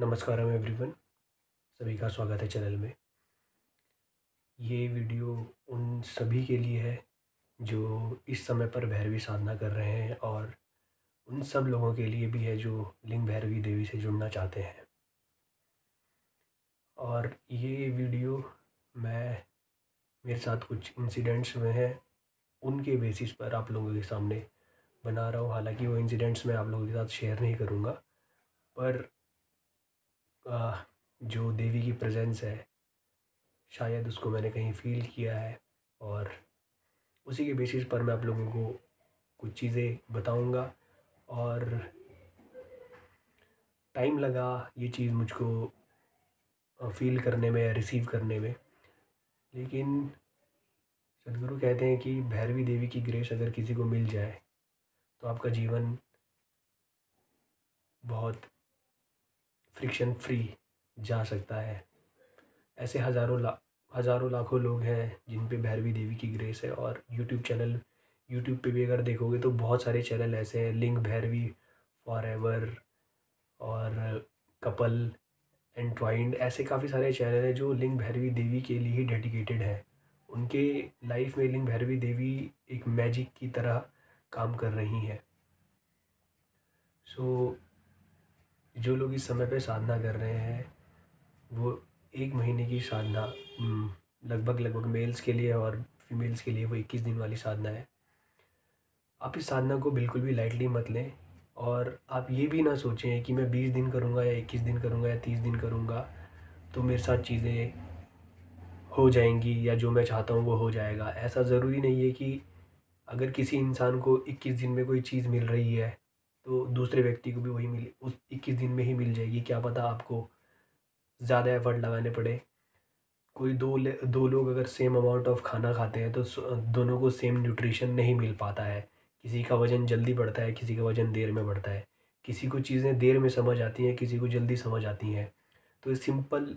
नमस्कारम everyone. सभी का स्वागत है चैनल में। ये वीडियो उन सभी के लिए है जो इस समय पर भैरवी साधना कर रहे हैं और उन सब लोगों के लिए भी है जो लिंग भैरवी देवी से जुड़ना चाहते हैं। और ये वीडियो मैं मेरे साथ कुछ इंसिडेंट्स हुए हैं उनके बेसिस पर आप लोगों के सामने बना रहा हूँ। हालांकि वो इंसिडेंट्स मैं आप लोगों के साथ शेयर नहीं करूँगा, पर जो देवी की प्रेजेंस है शायद उसको मैंने कहीं फ़ील किया है और उसी के बेसिस पर मैं आप लोगों को कुछ चीज़ें बताऊंगा। और टाइम लगा ये चीज़ मुझको फ़ील करने में या रिसीव करने में, लेकिन सदगुरु कहते हैं कि भैरवी देवी की ग्रेस अगर किसी को मिल जाए तो आपका जीवन बहुत फ्रिक्शन फ्री जा सकता है। ऐसे हज़ारों लाखों लोग हैं जिन पे भैरवी देवी की ग्रेस है। और यूट्यूब पे भी अगर देखोगे तो बहुत सारे चैनल ऐसे हैं, लिंग भैरवी फॉरएवर और कपल एंट्वाइंड, ऐसे काफ़ी सारे चैनल हैं जो लिंग भैरवी देवी के लिए ही डेडिकेटेड है। उनके लाइफ में लिंग भैरवी देवी एक मैजिक की तरह काम कर रही हैं। सो जो लोग इस समय पे साधना कर रहे हैं वो 1 महीने की साधना लगभग लगभग मेल्स के लिए और फीमेल्स के लिए वो 21 दिन वाली साधना है। आप इस साधना को बिल्कुल भी लाइटली मत लें और आप ये भी ना सोचें कि मैं 20 दिन करूँगा या 21 दिन करूँगा या 30 दिन करूँगा तो मेरे साथ चीज़ें हो जाएंगी या जो मैं चाहता हूँ वो हो जाएगा। ऐसा ज़रूरी नहीं है कि अगर किसी इंसान को 21 दिन में कोई चीज़ मिल रही है तो दूसरे व्यक्ति को भी वही मिले उस 21 दिन में ही मिल जाएगी। क्या पता आपको ज़्यादा एफर्ट लगाने पड़े। कोई दो लोग अगर सेम अमाउंट ऑफ खाना खाते हैं तो दोनों को सेम न्यूट्रिशन नहीं मिल पाता है। किसी का वज़न जल्दी बढ़ता है, किसी का वज़न देर में बढ़ता है। किसी को चीज़ें देर में समझ आती हैं, किसी को जल्दी समझ आती हैं। तो सिंपल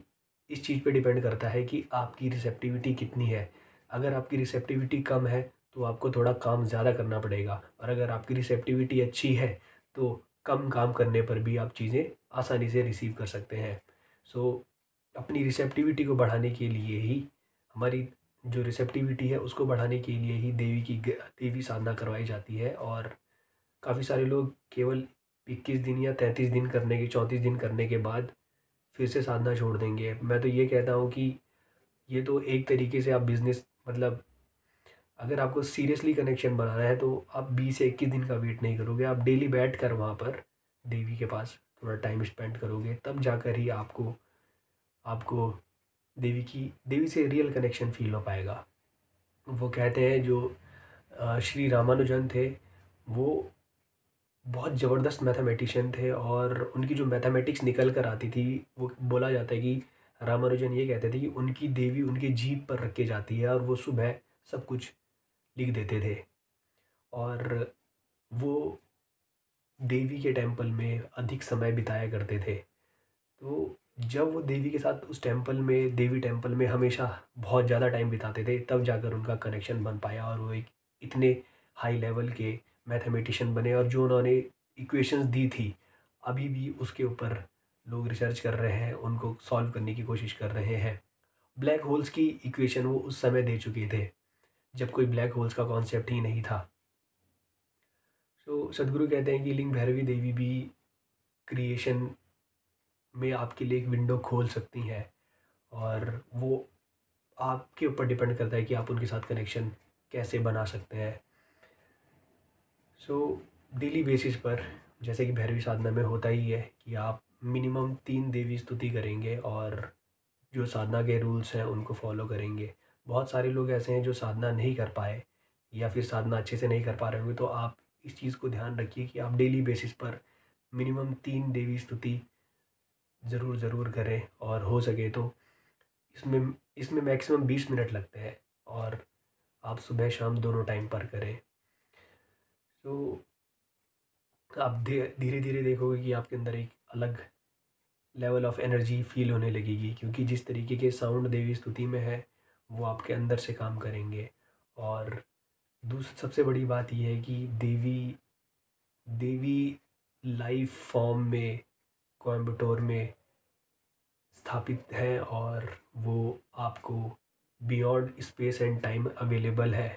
इस चीज़ पे डिपेंड करता है कि आपकी रिसेप्टिविटी कितनी है। अगर आपकी रिसेप्टिविटी कम है तो आपको थोड़ा काम ज़्यादा करना पड़ेगा, और अगर आपकी रिसेप्टिविटी अच्छी है तो कम काम करने पर भी आप चीज़ें आसानी से रिसीव कर सकते हैं। सो अपनी रिसेप्टिविटी को बढ़ाने के लिए ही हमारी जो रिसेप्टिविटी है उसको बढ़ाने के लिए ही देवी साधना करवाई जाती है। और काफ़ी सारे लोग केवल 21 दिन या 33 दिन करने के 34 दिन करने के बाद फिर से साधना छोड़ देंगे। मैं तो ये कहता हूँ कि ये तो एक तरीके से आप बिज़नेस, मतलब अगर आपको सीरियसली कनेक्शन बनाना है तो आप 20 से 21 दिन का वेट नहीं करोगे। आप डेली बैठ कर वहाँ पर देवी के पास थोड़ा टाइम स्पेंड करोगे, तब जाकर ही आपको आपको देवी से रियल कनेक्शन फ़ील हो पाएगा। वो कहते हैं जो श्री रामानुजन थे वो बहुत ज़बरदस्त मैथमेटिशियन थे और उनकी जो मैथमेटिक्स निकल कर आती थी, वो बोला जाता है कि रामानुजन ये कहते थे कि उनकी देवी उनकी जीभ पर रख के जाती है और वो सुबह सब कुछ लिख देते थे। और वो देवी के टेम्पल में अधिक समय बिताया करते थे। तो जब वो देवी के साथ उस देवी टेम्पल में हमेशा बहुत ज़्यादा टाइम बिताते थे, तब जाकर उनका कनेक्शन बन पाया और वो एक इतने हाई लेवल के मैथमेटिशियन बने। और जो उन्होंने इक्वेशंस दी थी, अभी भी उसके ऊपर लोग रिसर्च कर रहे हैं, उनको सॉल्व करने की कोशिश कर रहे हैं। ब्लैक होल्स की इक्वेशन वो उस समय दे चुके थे जब कोई ब्लैक होल्स का कॉन्सेप्ट ही नहीं था। तो सदगुरु कहते हैं कि लिंग भैरवी देवी भी क्रिएशन में आपके लिए एक विंडो खोल सकती हैं, और वो आपके ऊपर डिपेंड करता है कि आप उनके साथ कनेक्शन कैसे बना सकते हैं। सो डेली बेसिस पर जैसे कि भैरवी साधना में होता ही है कि आप मिनिमम 3 देवी स्तुति करेंगे और जो साधना के रूल्स हैं उनको फॉलो करेंगे। बहुत सारे लोग ऐसे हैं जो साधना नहीं कर पाए या फिर साधना अच्छे से नहीं कर पा रहे होंगे, तो आप इस चीज़ को ध्यान रखिए कि आप डेली बेसिस पर मिनिमम 3 देवी स्तुति ज़रूर ज़रूर करें। और हो सके तो इसमें इसमें मैक्सिमम 20 मिनट लगते हैं और आप सुबह शाम दोनों टाइम पर करें। तो आप धीरे धीरे देखोगे कि आपके अंदर एक अलग लेवल ऑफ एनर्जी फील होने लगेगी, क्योंकि जिस तरीके के साउंड देवी स्तुति में है वो आपके अंदर से काम करेंगे। और सबसे बड़ी बात यह है कि देवी देवी लाइव फॉर्म में कोयम्बटूर में स्थापित है और वो आपको beyond space and time available है।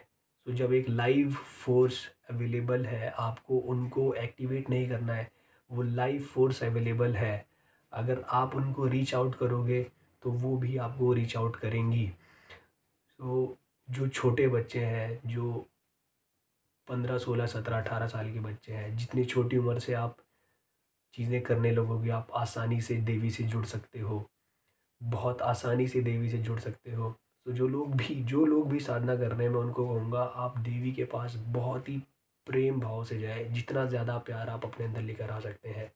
तो जब एक लाइव फोर्स अवेलेबल है, आपको उनको एक्टिवेट नहीं करना है, वो लाइव फोर्स अवेलेबल है। अगर आप उनको रीच आउट करोगे तो वो भी आपको रीच आउट करेंगी। तो जो छोटे बच्चे हैं, जो 15, 16, 17, 18 साल के बच्चे हैं, जितनी छोटी उम्र से आप चीज़ें करने लगोगे, आप आसानी से देवी से जुड़ सकते हो, बहुत आसानी से देवी से जुड़ सकते हो। तो जो लोग भी साधना कर रहे हैं, मैं उनको कहूँगा आप देवी के पास बहुत ही प्रेम भाव से जाएँ, जितना ज़्यादा प्यार आप अपने अंदर लेकर आ सकते हैं।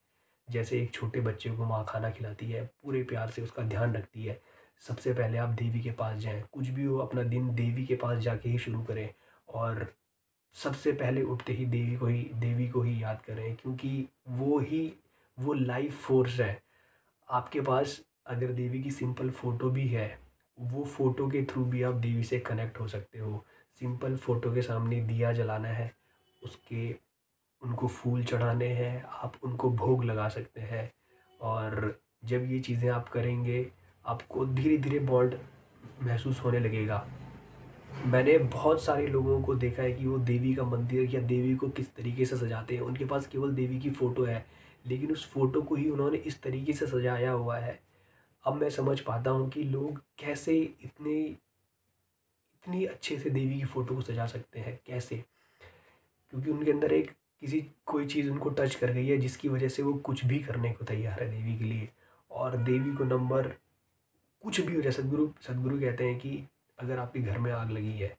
जैसे एक छोटे बच्चे को माँ खाना खिलाती है, पूरे प्यार से उसका ध्यान रखती है, सबसे पहले आप देवी के पास जाएँ। कुछ भी हो, अपना दिन देवी के पास जाके ही शुरू करें और सबसे पहले उठते ही देवी को ही याद करें, क्योंकि वो लाइफ फ़ोर्स है। आपके पास अगर देवी की सिंपल फ़ोटो भी है, वो फ़ोटो के थ्रू भी आप देवी से कनेक्ट हो सकते हो। सिंपल फ़ोटो के सामने दिया जलाना है, उसके उनको फूल चढ़ाने हैं, आप उनको भोग लगा सकते हैं। और जब ये चीज़ें आप करेंगे, आपको धीरे-धीरे बॉन्ड महसूस होने लगेगा। मैंने बहुत सारे लोगों को देखा है कि वो देवी का मंदिर या देवी को किस तरीके से सजाते हैं। उनके पास केवल देवी की फ़ोटो है, लेकिन उस फ़ोटो को ही उन्होंने इस तरीके से सजाया हुआ है। अब मैं समझ पाता हूँ कि लोग कैसे इतने इतनी अच्छे से देवी की फ़ोटो को सजा सकते हैं, कैसे? क्योंकि उनके अंदर एक किसी कोई चीज़ उनको टच कर गई है, जिसकी वजह से वो कुछ भी करने को तैयार है देवी के लिए। और देवी को नंबर कुछ भी हो जाए, सदगुरु सदगुरु कहते हैं कि अगर आपके घर में आग लगी है,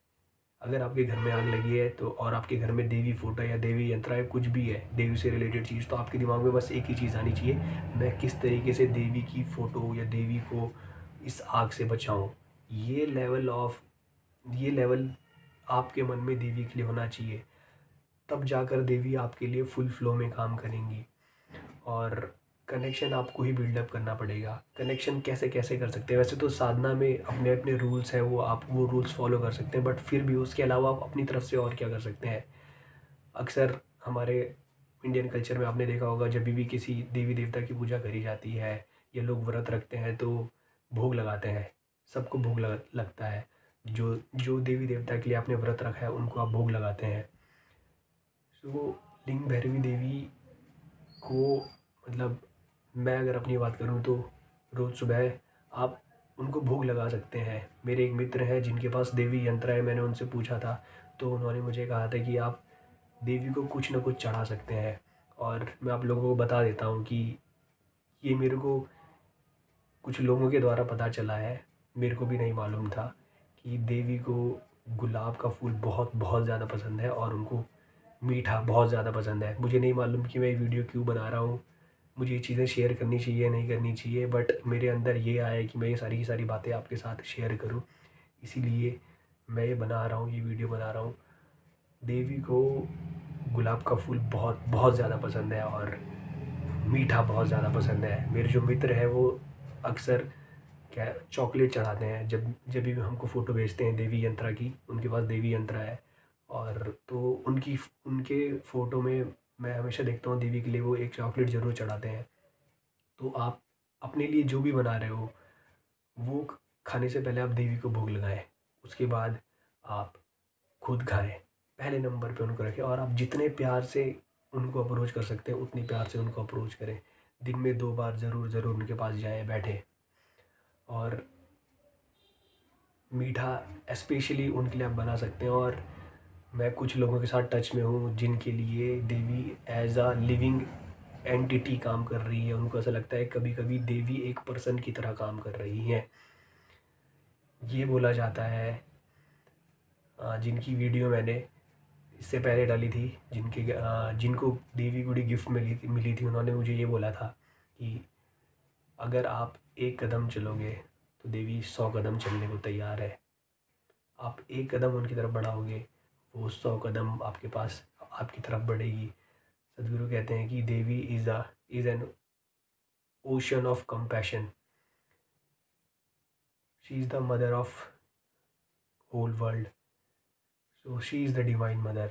अगर आपके घर में आग लगी है तो, और आपके घर में देवी फ़ोटो या देवी यंत्र है, कुछ भी है देवी से रिलेटेड चीज़, तो आपके दिमाग में बस एक ही चीज़ आनी चाहिए, मैं किस तरीके से देवी की फ़ोटो या देवी को इस आग से बचाऊं। ये लेवल आपके मन में देवी के लिए होना चाहिए, तब जाकर देवी आपके लिए फुल फ्लो में काम करेंगी। और कनेक्शन आपको ही बिल्डअप करना पड़ेगा। कनेक्शन कैसे कैसे कर सकते हैं, वैसे तो साधना में अपने अपने रूल्स हैं, वो आप वो रूल्स फॉलो कर सकते हैं, बट फिर भी उसके अलावा आप अपनी तरफ से और क्या कर सकते हैं। अक्सर हमारे इंडियन कल्चर में आपने देखा होगा, जब भी किसी देवी देवता की पूजा करी जाती है या लोग व्रत रखते हैं तो भोग लगाते हैं, सबको लगता है। जो जो देवी देवता के लिए आपने व्रत रखा है उनको आप भोग लगाते हैं। तो लिंग भैरवी देवी को, मतलब मैं अगर अपनी बात करूँ तो रोज़ सुबह आप उनको भोग लगा सकते हैं। मेरे एक मित्र हैं जिनके पास देवी यंत्र है, मैंने उनसे पूछा था तो उन्होंने मुझे कहा था कि आप देवी को कुछ न कुछ चढ़ा सकते हैं। और मैं आप लोगों को बता देता हूँ कि ये मेरे को कुछ लोगों के द्वारा पता चला है, मेरे को भी नहीं मालूम था कि देवी को गुलाब का फूल बहुत बहुत ज़्यादा पसंद है और उनको मीठा बहुत ज़्यादा पसंद है। मुझे नहीं मालूम कि मैं ये वीडियो क्यों बना रहा हूँ, मुझे ये चीज़ें शेयर करनी चाहिए नहीं करनी चाहिए, बट मेरे अंदर ये आया है कि मैं ये सारी की सारी बातें आपके साथ शेयर करूँ, इसीलिए मैं ये बना रहा हूँ, ये वीडियो बना रहा हूँ। देवी को गुलाब का फूल बहुत बहुत ज़्यादा पसंद है और मीठा बहुत ज़्यादा पसंद है। मेरे जो मित्र हैं वो अक्सर क्या चॉकलेट चढ़ाते हैं, जब भी हमको फ़ोटो भेजते हैं देवी यंत्रा की, उनके पास देवी यंत्र है। और तो उनकी उनके फ़ोटो में मैं हमेशा देखता हूँ देवी के लिए वो एक चॉकलेट ज़रूर चढ़ाते हैं। तो आप अपने लिए जो भी बना रहे हो, वो खाने से पहले आप देवी को भोग लगाएं, उसके बाद आप खुद खाएं, पहले नंबर पे उनको रखें। और आप जितने प्यार से उनको अप्रोच कर सकते हैं उतनी प्यार से उनको अप्रोच करें। दिन में 2 बार ज़रूर ज़रूर उनके पास जाएं, बैठें। और मीठा स्पेशली उनके लिए आप बना सकते हैं। और मैं कुछ लोगों के साथ टच में हूँ जिनके लिए देवी एज अ लिविंग एंटिटी काम कर रही है। उनको ऐसा लगता है कभी कभी देवी एक पर्सन की तरह काम कर रही है। ये बोला जाता है, जिनकी वीडियो मैंने इससे पहले डाली थी, जिनको देवी गुड़ी गिफ्ट मिली थी, उन्होंने मुझे ये बोला था कि अगर आप एक कदम चलोगे तो देवी 100 कदम चलने को तैयार है। आप एक कदम उनकी तरफ बढ़ाओगे, वो 100 कदम आपके पास आपकी तरफ बढ़ेगी। सदगुरु कहते हैं कि Devi is an ocean of compassion, she is the mother of whole world, so she is the divine mother.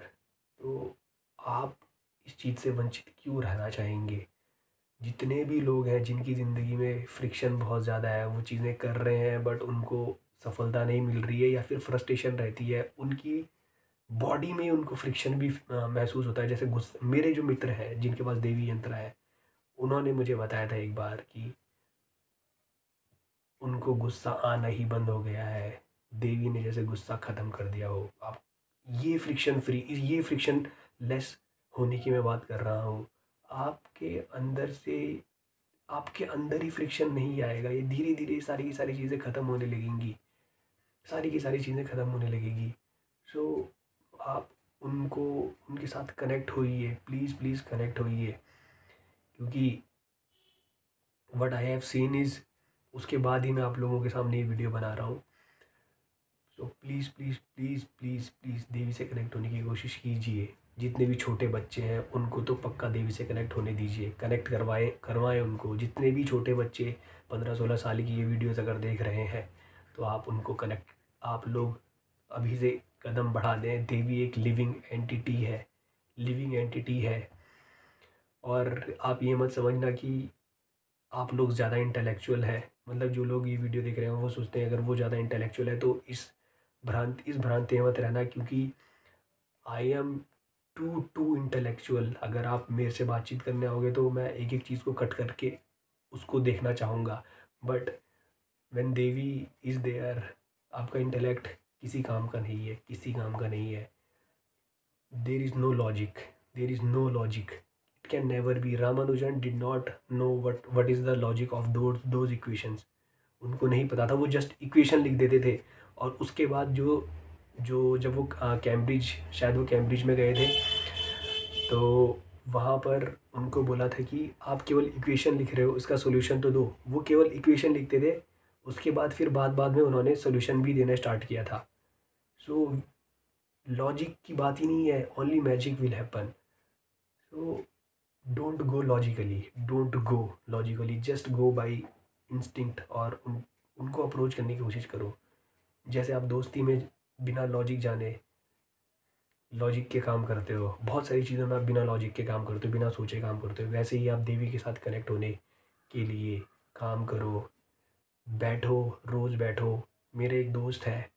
तो आप इस चीज़ से वंचित क्यों रहना चाहेंगे? जितने भी लोग हैं जिनकी ज़िंदगी में फ्रिक्शन बहुत ज़्यादा है, वो चीज़ें कर रहे हैं बट उनको सफलता नहीं मिल रही है या फिर फ्रस्ट्रेशन रहती है, उनकी बॉडी में उनको फ्रिक्शन भी महसूस होता है। जैसे गुस्सा, मेरे जो मित्र हैं जिनके पास देवी यंत्र है, उन्होंने मुझे बताया था एक बार कि उनको गुस्सा आना ही बंद हो गया है, देवी ने जैसे गुस्सा ख़त्म कर दिया हो। आप ये फ्रिक्शन फ्री, ये फ्रिक्शन लेस होने की मैं बात कर रहा हूँ। आपके अंदर से, आपके अंदर ही फ्रिक्शन नहीं आएगा, ये धीरे धीरे सारी की सारी चीज़ें ख़त्म होने लगेंगी, सारी की सारी चीज़ें ख़त्म होने लगेगी। सो आप उनको, उनके साथ कनेक्ट होइए, प्लीज़ प्लीज़ कनेक्ट होइए, क्योंकि what I have seen is, उसके बाद ही मैं आप लोगों के सामने ये वीडियो बना रहा हूँ। So please please please please please Devi से कनेक्ट होने की कोशिश कीजिए। जितने भी छोटे बच्चे हैं उनको तो पक्का देवी से कनेक्ट होने दीजिए, कनेक्ट करवाएं उनको। जितने भी छोटे बच्चे 15-16 साल की ये वीडियोस अगर देख रहे हैं तो आप उनको कनेक्ट, आप लोग अभी से कदम बढ़ा दें। देवी एक लिविंग एंटिटी है, लिविंग एंटिटी है। और आप ये मत समझना कि आप लोग ज़्यादा इंटेलेक्चुअल हैं, मतलब जो लोग ये वीडियो देख रहे हैं वो सोचते हैं अगर वो ज़्यादा इंटेलेक्चुअल है तो इस भ्रांति में मत रहना, क्योंकि आई एम टू इंटेलेक्चुअल। अगर आप मेरे से बातचीत करने आओगे तो मैं एक एक चीज़ को कट करके उसको देखना चाहूँगा, but when Devi is there, आपका इंटेलेक्ट किसी काम का नहीं है, किसी काम का नहीं है। There is no logic, there is no logic, it can never be. Ramanujan did not know what is the logic of those equations. उनको नहीं पता था, वो जस्ट इक्वेशन लिख देते थे। और उसके बाद जो जो जब वो कैम्ब्रिज, शायद वो कैम्ब्रिज में गए थे, तो वहाँ पर उनको बोला था कि आप केवल इक्वेशन लिख रहे हो, इसका सोल्यूशन तो दो। वो केवल इक्वेशन लिखते थे, उसके बाद फिर बाद में उन्होंने सोल्यूशन भी देना स्टार्ट किया था। सो लॉजिक की बात ही नहीं है, only magic will happen. So don't go logically, don't go logically, just go by instinct. और उनको अप्रोच करने की कोशिश करो। जैसे आप दोस्ती में बिना लॉजिक जाने लॉजिक के काम करते हो, बहुत सारी चीज़ों में आप बिना लॉजिक के काम करते हो, बिना सोचे काम करते हो, वैसे ही आप देवी के साथ कनेक्ट होने के लिए काम करो। बैठो, रोज़ बैठो। मेरे एक दोस्त है,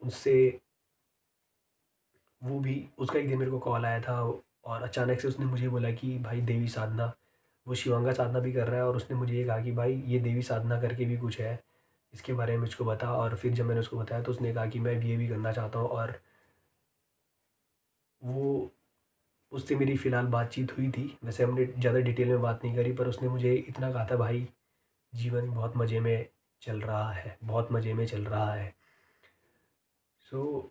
उससे, वो भी, उसका एक दिन मेरे को कॉल आया था और अचानक से उसने मुझे बोला कि भाई देवी साधना, वो शिवांगा साधना भी कर रहा है, और उसने मुझे ये कहा कि भाई ये देवी साधना करके भी कुछ है, इसके बारे में मुझको बता। और फिर जब मैंने उसको बताया तो उसने कहा कि मैं ये भी करना चाहता हूँ। और वो, उससे मेरी फ़िलहाल बातचीत हुई थी, वैसे हमने ज़्यादा डिटेल में बात नहीं करी, पर उसने मुझे इतना कहा था, भाई जीवन बहुत मज़े में चल रहा है, बहुत मज़े में चल रहा है। सो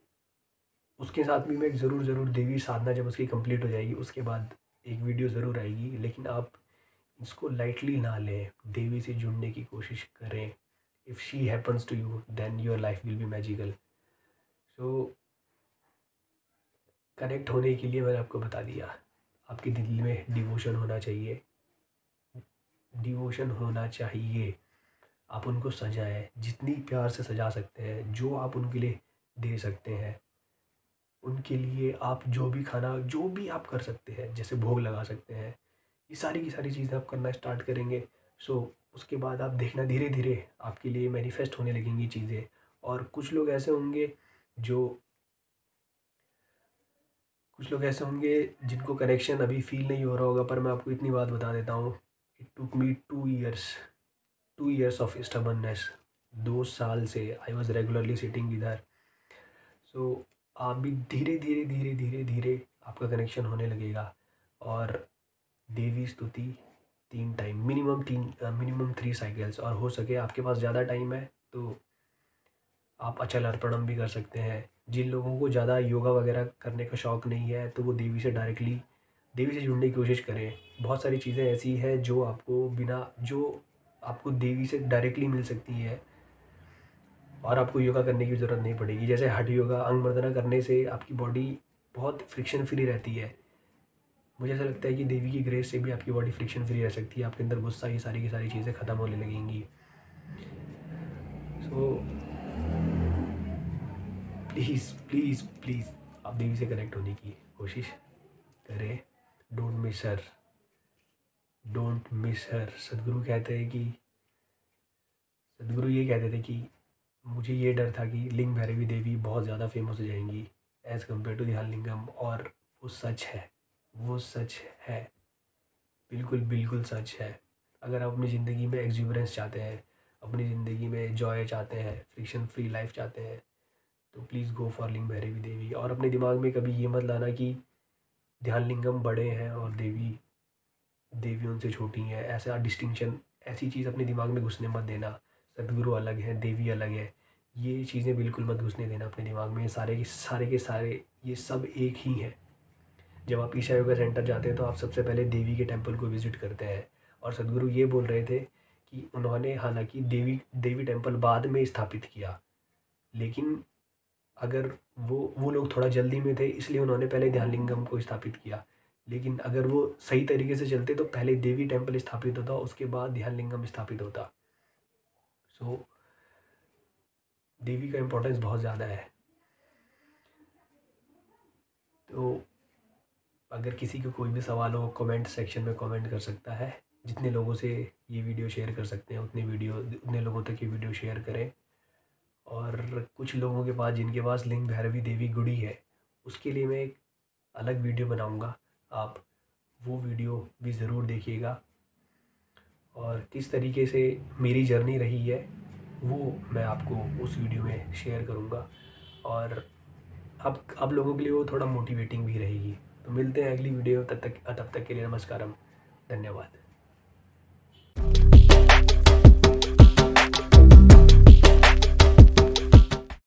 उसके साथ भी मैं ज़रूर देवी साधना जब उसकी कंप्लीट हो जाएगी उसके बाद एक वीडियो ज़रूर आएगी। लेकिन आप इसको लाइटली ना लें, देवी से जुड़ने की कोशिश करें। If she happens to you then your life will be magical. So connect होने के लिए मैंने आपको बता दिया, आपके दिल में डिवोशन होना चाहिए, डिवोशन होना चाहिए। आप उनको सजाएं, जितनी प्यार से सजा सकते हैं, जो आप उनके लिए दे सकते हैं, उनके लिए आप जो भी खाना, जो भी आप कर सकते हैं, जैसे भोग लगा सकते हैं, ये सारी की सारी चीज़ें आप करना स्टार्ट करेंगे। सो उसके बाद आप देखना धीरे धीरे आपके लिए मैनिफेस्ट होने लगेंगी चीज़ें। और कुछ लोग ऐसे होंगे जिनको कनेक्शन अभी फील नहीं हो रहा होगा, पर मैं आपको इतनी बात बता देता हूँ, it took me 2 years, 2 years of stubbornness. 2 साल से I was regularly sitting with her. So आप भी धीरे धीरे धीरे धीरे धीरे आपका कनेक्शन होने लगेगा। और देवी स्तुति 3 टाइम, मिनिमम 3 साइकिल्स। और हो सके आपके पास ज़्यादा टाइम है तो आप अचल अर्पणम भी कर सकते हैं। जिन लोगों को ज़्यादा योगा वगैरह करने का शौक़ नहीं है तो वो देवी से जुड़ने की कोशिश करें। बहुत सारी चीज़ें ऐसी हैं जो आपको देवी से डायरेक्टली मिल सकती है और आपको योगा करने की ज़रूरत नहीं पड़ेगी। जैसे हठ योगा, अंग मर्दना करने से आपकी बॉडी बहुत फ्रिक्शन फ्री रहती है। मुझे ऐसा लगता है कि देवी की ग्रेस से भी आपकी बॉडी फ्रिक्शन फ्री रह सकती है, आपके अंदर गुस्सा, ये सारी की सारी चीज़ें ख़त्म होने लगेंगी। सो प्लीज़ प्लीज़ प्लीज़ आप देवी से कनेक्ट होने की कोशिश करें। Don't miss her. Don't miss her. सदगुरु ये कहते थे कि मुझे ये डर था कि लिंग भैरवी देवी बहुत ज़्यादा फेमस हो जाएंगी एज़ कम्पेयर टू ध्यान लिंगम, और वो सच है। वो सच है, बिल्कुल बिल्कुल सच है। अगर आप अपनी ज़िंदगी में एक्जुबरेंस चाहते हैं, अपनी ज़िंदगी में जॉय चाहते हैं, फ्रिक्शन फ्री लाइफ चाहते हैं, तो प्लीज़ गो फॉर लिंग भैरवी देवी। और अपने दिमाग में कभी ये मत लाना कि ध्यान लिंगम बड़े हैं और देवी देवी उनसे छोटी हैं, ऐसा डिस्टिंक्शन, ऐसी चीज़ अपने दिमाग में घुसने मत देना। सदगुरु अलग है, देवी अलग है, ये चीज़ें बिल्कुल मत घुसने देना अपने दिमाग में। सारे ये सब एक ही हैं। जब आप ईशा योगा सेंटर जाते हैं तो आप सबसे पहले देवी के टेम्पल को विज़िट करते हैं। और सदगुरु ये बोल रहे थे कि उन्होंने हालांकि देवी देवी टेम्पल बाद में स्थापित किया, लेकिन अगर वो लोग थोड़ा जल्दी में थे इसलिए उन्होंने पहले ध्यानलिंगम को स्थापित किया। लेकिन अगर वो सही तरीके से चलते तो पहले देवी टेम्पल स्थापित होता, उसके बाद ध्यानलिंगम स्थापित होता। सो देवी का इम्पोर्टेंस बहुत ज़्यादा है। तो अगर किसी को कोई भी सवाल हो कमेंट सेक्शन में कमेंट कर सकता है। जितने लोगों से ये वीडियो शेयर कर सकते हैं उतने लोगों तक ये वीडियो शेयर करें। और कुछ लोगों के पास जिनके पास लिंग भैरवी देवी गुड़ी है, उसके लिए मैं एक अलग वीडियो बनाऊंगा, आप वो वीडियो भी ज़रूर देखिएगा। और किस तरीके से मेरी जर्नी रही है वो मैं आपको उस वीडियो में शेयर करूंगा। और अब लोगों के लिए वो थोड़ा मोटिवेटिंग भी रहेगी। तो मिलते हैं अगली वीडियो, तब तक के लिए नमस्कारम, धन्यवाद।